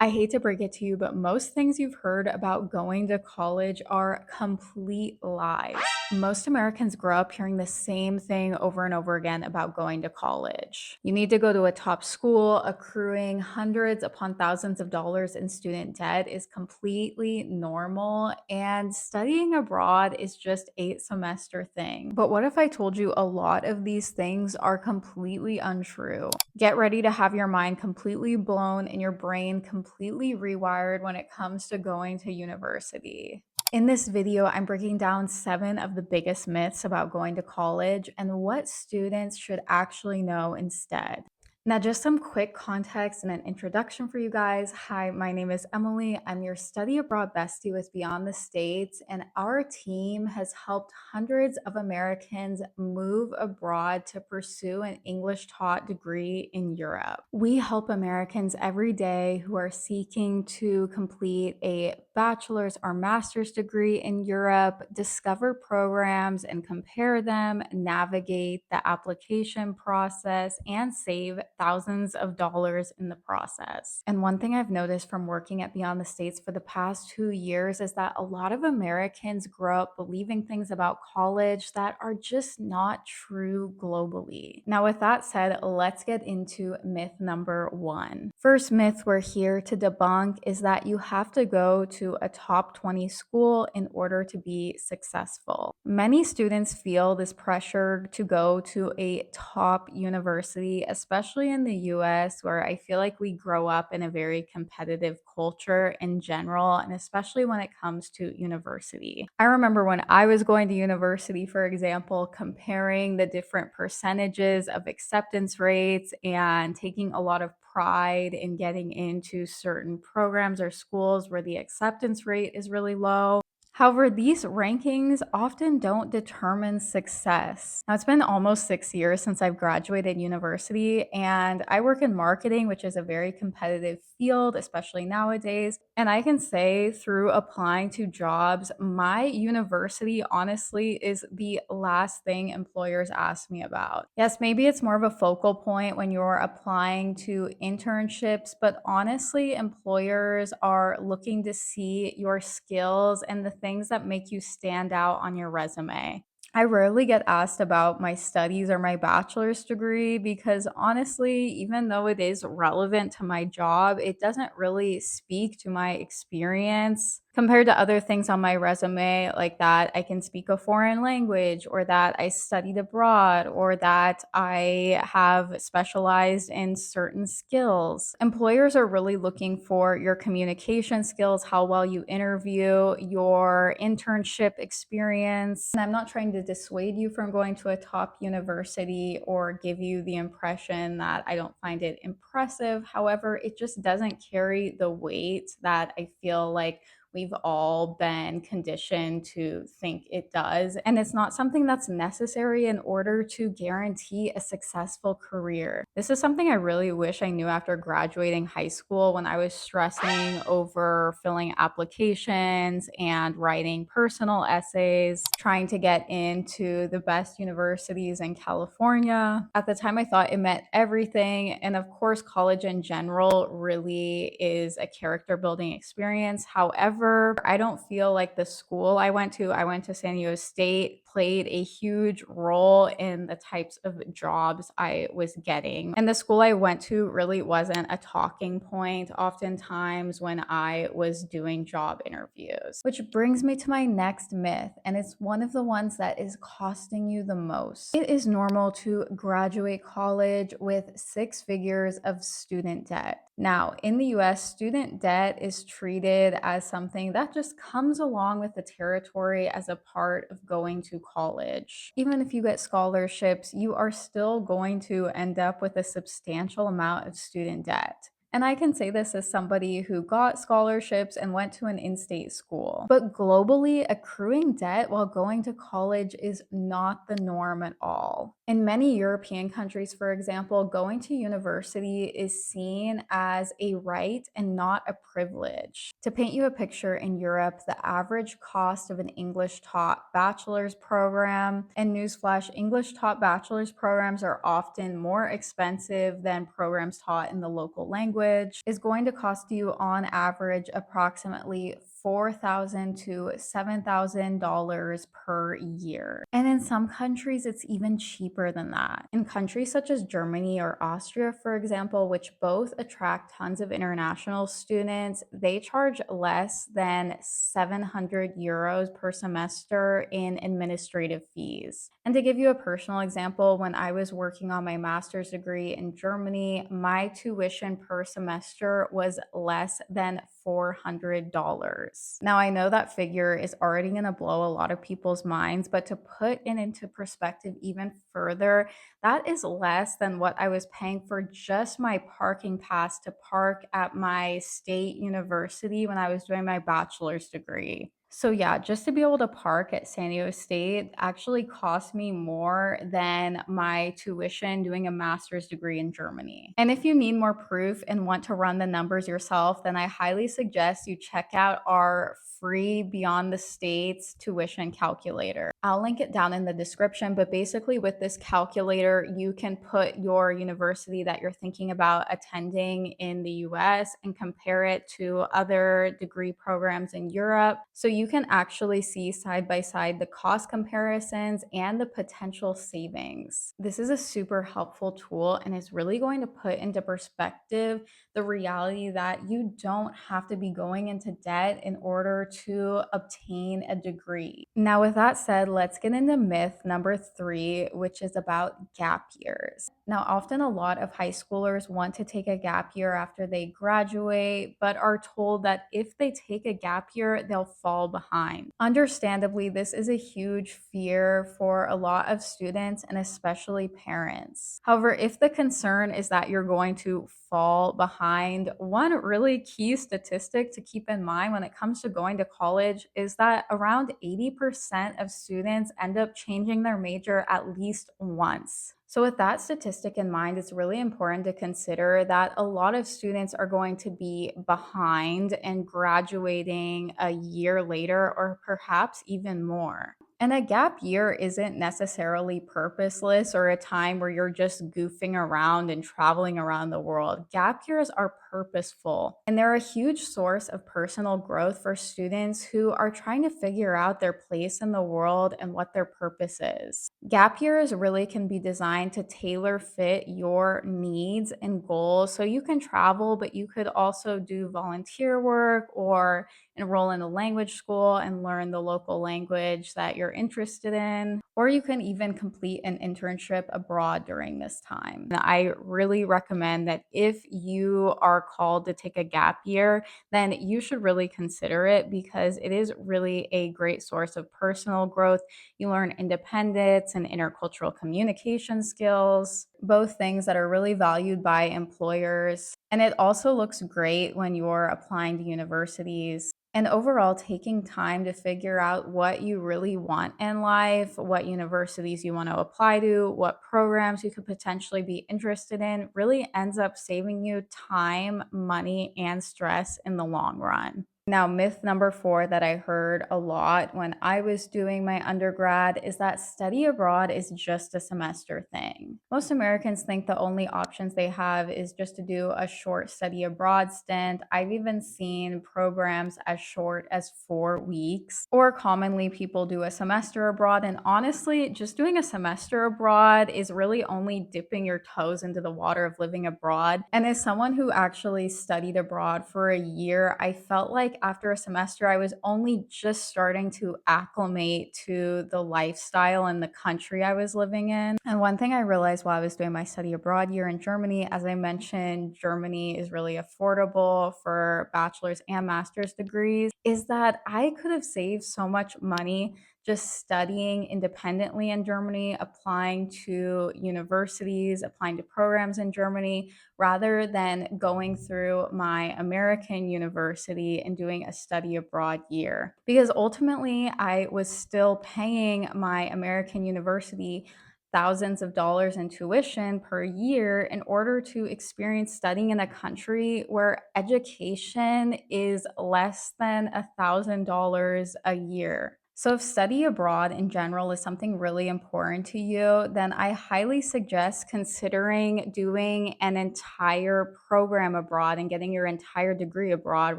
I hate to break it to you, but most things you've heard about going to college are complete lies. Most Americans grow up hearing the same thing over and over again about going to college. You need to go to a top school. Accruing hundreds upon thousands of dollars in student debt is completely normal, and studying abroad is just a semester thing. But what if I told you a lot of these things are completely untrue? Get ready to have your mind completely blown and your brain completely rewired when it comes to going to university. In this video, I'm breaking down 7 of the biggest myths about going to college and what students should actually know instead. Now, just some quick context and an introduction for you guys. Hi, my name is Emily. I'm your study abroad bestie with Beyond the States, and our team has helped hundreds of Americans move abroad to pursue an English taught degree in Europe. We help Americans every day who are seeking to complete a bachelor's or master's degree in Europe, discover programs and compare them, navigate the application process, and save thousands of dollars in the process. And one thing I've noticed from working at Beyond the States for the past 2 years is that a lot of Americans grow up believing things about college that are just not true globally. Now, with that said, let's get into myth number 1. First myth we're here to debunk is that you have to go to a top 20 school in order to be successful. Many students feel this pressure to go to a top university, especially in the US, where I feel like we grow up in a very competitive culture in general, and especially when it comes to university. I remember when I was going to university, for example, comparing the different percentages of acceptance rates and taking a lot of pride in getting into certain programs or schools where the acceptance rate is really low. However, these rankings often don't determine success. Now, it's been almost 6 years since I've graduated university, and I work in marketing, which is a very competitive field, especially nowadays. And I can say through applying to jobs, my university honestly is the last thing employers ask me about. Yes, maybe it's more of a focal point when you're applying to internships, but honestly, employers are looking to see your skills and the things that make you stand out on your resume. I rarely get asked about my studies or my bachelor's degree because honestly, even though it is relevant to my job, it doesn't really speak to my experience compared to other things on my resume, like that I can speak a foreign language, or that I studied abroad, or that I have specialized in certain skills. Employers are really looking for your communication skills, how well you interview, your internship experience. And I'm not trying to dissuade you from going to a top university or give you the impression that I don't find it impressive. However, it just doesn't carry the weight that I feel like we've all been conditioned to think it does. And it's not something that's necessary in order to guarantee a successful career. This is something I really wish I knew after graduating high school when I was stressing over filling applications and writing personal essays, trying to get into the best universities in California. At the time, I thought it meant everything. And of course, college in general really is a character building experience. However, I don't feel like the school I went to San Diego State, played a huge role in the types of jobs I was getting. And the school I went to really wasn't a talking point oftentimes when I was doing job interviews. Which brings me to my next myth, and it's one of the ones that is costing you the most. It is normal to graduate college with 6 figures of student debt. Now, in the US, student debt is treated as something that just comes along with the territory as a part of going to college. Even if you get scholarships, you are still going to end up with a substantial amount of student debt. And I can say this as somebody who got scholarships and went to an in-state school. But globally, accruing debt while going to college is not the norm at all. In many European countries, for example, going to university is seen as a right and not a privilege. To paint you a picture, in Europe, the average cost of an English taught bachelor's program, and newsflash, English taught bachelor's programs are often more expensive than programs taught in the local language, language is going to cost you on average approximately $4,000 to $7,000 per year. And in some countries, it's even cheaper than that. In countries such as Germany or Austria, for example, which both attract tons of international students, they charge less than 700 euros per semester in administrative fees. And to give you a personal example, when I was working on my master's degree in Germany, my tuition per semester was less than $400. Now, I know that figure is already going to blow a lot of people's minds, but to put it into perspective even further, that is less than what I was paying for just my parking pass to park at my state university when I was doing my bachelor's degree. So yeah, just to be able to park at San Diego State actually cost me more than my tuition doing a master's degree in Germany. And if you need more proof and want to run the numbers yourself, then I highly suggest you check out our free Beyond the States tuition calculator. I'll link it down in the description, but basically with this calculator, you can put your university that you're thinking about attending in the US and compare it to other degree programs in Europe. So you can actually see side by side the cost comparisons and the potential savings. This is a super helpful tool and it's really going to put into perspective the reality that you don't have to be going into debt in order to obtain a degree. Now, with that said, let's get into myth number 3, which is about gap years. Now, often a lot of high schoolers want to take a gap year after they graduate, but are told that if they take a gap year, they'll fall behind. Understandably, this is a huge fear for a lot of students and especially parents. However, if the concern is that you're going to fall behind, one really key statistic to keep in mind when it comes to going to college is that around 80% of students end up changing their major at least once. So, with that statistic in mind, it's really important to consider that a lot of students are going to be behind and graduating a year later, or perhaps even more. And a gap year isn't necessarily purposeless or a time where you're just goofing around and traveling around the world. Gap years are purposeful and they're a huge source of personal growth for students who are trying to figure out their place in the world and what their purpose is. Gap years really can be designed to tailor fit your needs and goals. So you can travel, but you could also do volunteer work or enroll in a language school and learn the local language that you're interested in. Or you can even complete an internship abroad during this time. And I really recommend that if you are called to take a gap year, then you should really consider it because it is really a great source of personal growth. You learn independence and intercultural communication skills, both things that are really valued by employers. And it also looks great when you're applying to universities. And overall, taking time to figure out what you really want in life, what universities you want to apply to, what programs you could potentially be interested in, really ends up saving you time, money, and stress in the long run. Now, myth number 4 that I heard a lot when I was doing my undergrad is that study abroad is just a semester thing. Most Americans think the only options they have is just to do a short study abroad stint. I've even seen programs as short as 4 weeks, or commonly people do a semester abroad. And honestly, just doing a semester abroad is really only dipping your toes into the water of living abroad. And as someone who actually studied abroad for a year, I felt like after a semester, I was only just starting to acclimate to the lifestyle and the country I was living in. And one thing I realized while I was doing my study abroad year in Germany, as I mentioned, Germany is really affordable for bachelor's and master's degrees, is that I could have saved so much money just studying independently in Germany, applying to universities, applying to programs in Germany, rather than going through my American university and doing a study abroad year. Because ultimately, I was still paying my American university thousands of dollars in tuition per year in order to experience studying in a country where education is less than $1,000 a year. So, if study abroad in general is something really important to you, then I highly suggest considering doing an entire program abroad and getting your entire degree abroad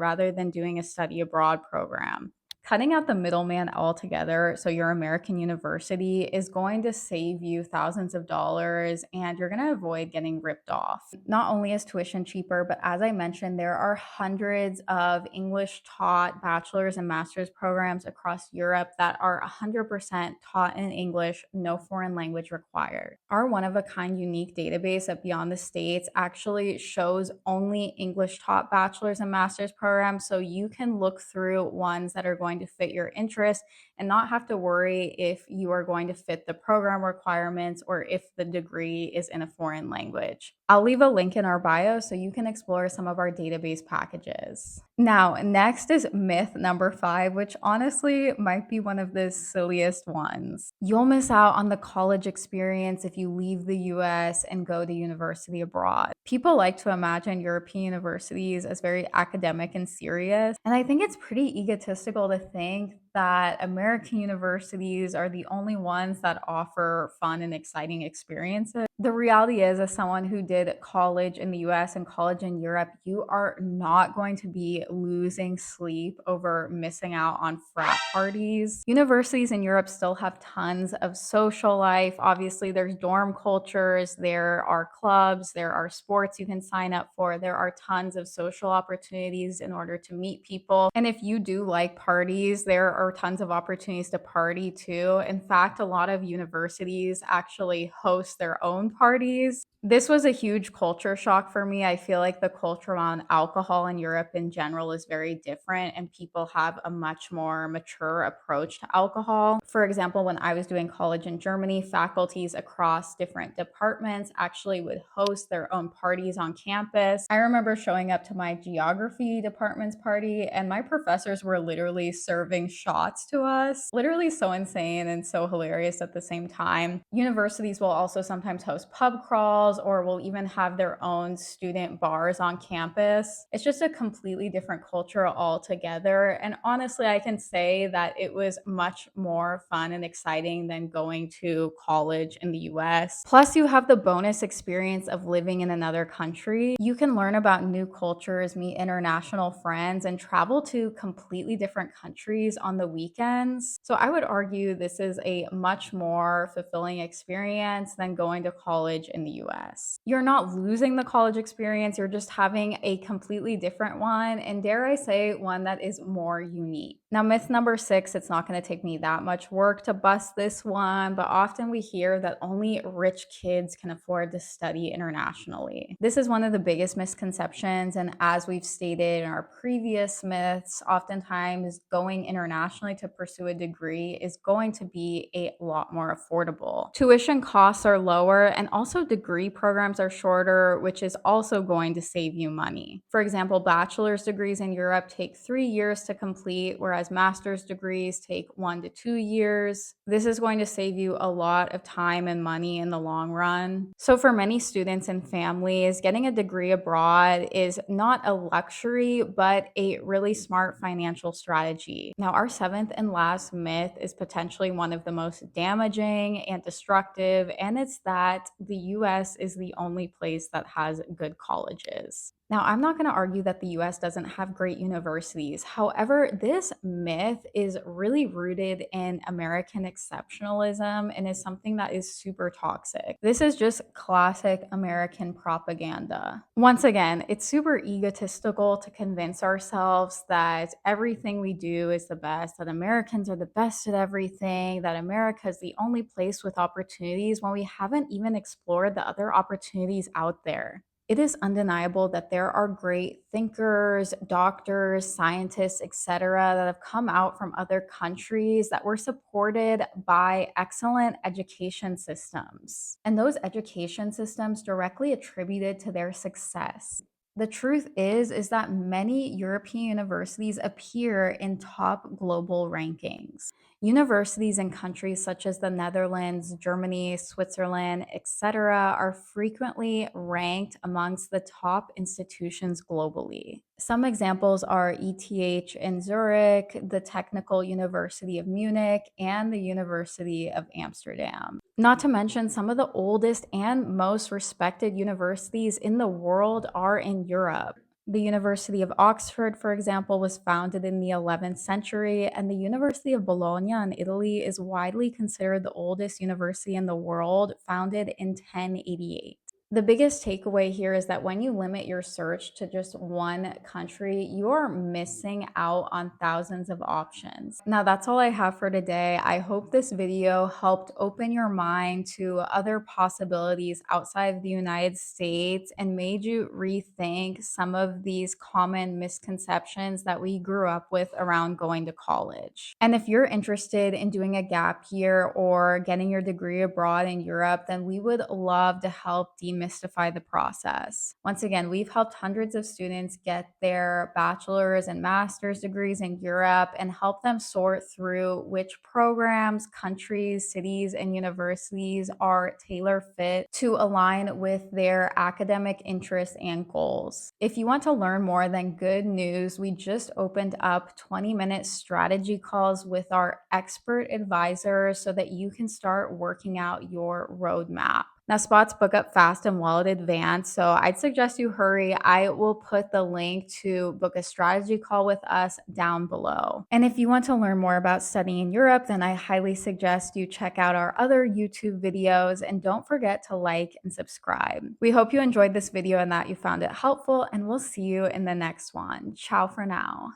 rather than doing a study abroad program. Cutting out the middleman altogether, so your American university is going to save you thousands of dollars and you're going to avoid getting ripped off. Not only is tuition cheaper, but as I mentioned, there are hundreds of English taught bachelor's and master's programs across Europe that are 100% taught in English, no foreign language required. Our one of a kind unique database at Beyond the States actually shows only English taught bachelor's and master's programs, so you can look through ones that are going to fit your interests and not have to worry if you are going to fit the program requirements or if the degree is in a foreign language. I'll leave a link in our bio so you can explore some of our database packages. Now, next is myth number 5, which honestly might be one of the silliest ones. You'll miss out on the college experience if you leave the US and go to university abroad. People like to imagine European universities as very academic and serious, and I think it's pretty egotistical to think that American universities are the only ones that offer fun and exciting experiences. The reality is, as someone who did college in the US and college in Europe, you are not going to be losing sleep over missing out on frat parties. Universities in Europe still have tons of social life. Obviously, there's dorm cultures, there are clubs, there are sports you can sign up for, there are tons of social opportunities in order to meet people. And if you do like parties, there are tons of opportunities to party too. In fact, a lot of universities actually host their own parties. This was a huge culture shock for me. I feel like the culture around alcohol in Europe in general is very different, and people have a much more mature approach to alcohol. For example, when I was doing college in Germany, faculties across different departments actually would host their own parties on campus. I remember showing up to my geography department's party, and my professors were literally serving shots to us. Literally so insane and so hilarious at the same time. Universities will also sometimes host pub crawls or will even have their own student bars on campus. It's just a completely different culture altogether. And honestly, I can say that it was much more fun and exciting than going to college in the US. Plus, you have the bonus experience of living in another country. You can learn about new cultures, meet international friends, and travel to completely different countries on the weekends. So I would argue this is a much more fulfilling experience than going to college in the US. You're not losing the college experience, you're just having a completely different one, and dare I say, one that is more unique. Now, myth number 6, it's not going to take me that much work to bust this one, but often we hear that only rich kids can afford to study internationally. This is one of the biggest misconceptions, and as we've stated in our previous myths, oftentimes going internationally to pursue a degree is going to be a lot more affordable. Tuition costs are lower, and also degree programs are shorter, which is also going to save you money. For example, bachelor's degrees in Europe take 3 years to complete, whereas master's degrees take 1 to 2 years. This is going to save you a lot of time and money in the long run. So for many students and families, getting a degree abroad is not a luxury, but a really smart financial strategy. Now, our 7th and last myth is potentially one of the most damaging and destructive, and it's that the US is the only place that has good colleges. Now, I'm not going to argue that the US doesn't have great universities. However, this myth is really rooted in American exceptionalism and is something that is super toxic. This is just classic American propaganda. Once again, it's super egotistical to convince ourselves that everything we do is the best, that Americans are the best at everything, that America is the only place with opportunities when we haven't even explored the other opportunities out there. It is undeniable that there are great thinkers, doctors, scientists, etc., that have come out from other countries that were supported by excellent education systems. And those education systems directly attributed to their success. The truth is that many European universities appear in top global rankings. Universities in countries such as the Netherlands, Germany, Switzerland, etc., are frequently ranked amongst the top institutions globally. Some examples are ETH in Zurich, the Technical University of Munich, and the University of Amsterdam. Not to mention, some of the oldest and most respected universities in the world are in Europe. The University of Oxford, for example, was founded in the 11th century, and the University of Bologna in Italy is widely considered the oldest university in the world, founded in 1088. The biggest takeaway here is that when you limit your search to just one country, you are missing out on thousands of options. Now, that's all I have for today. I hope this video helped open your mind to other possibilities outside of the United States and made you rethink some of these common misconceptions that we grew up with around going to college. And if you're interested in doing a gap year or getting your degree abroad in Europe, then we would love to help demystify the process. Once again, we've helped hundreds of students get their bachelor's and master's degrees in Europe and help them sort through which programs, countries, cities, and universities are tailor fit to align with their academic interests and goals. If you want to learn more, then good news, we just opened up 20-minute strategy calls with our expert advisors so that you can start working out your roadmap. Now, spots book up fast and well in advance, so I'd suggest you hurry. I will put the link to book a strategy call with us down below. And if you want to learn more about studying in Europe, then I highly suggest you check out our other YouTube videos and don't forget to like and subscribe. We hope you enjoyed this video and that you found it helpful, and we'll see you in the next one. Ciao for now.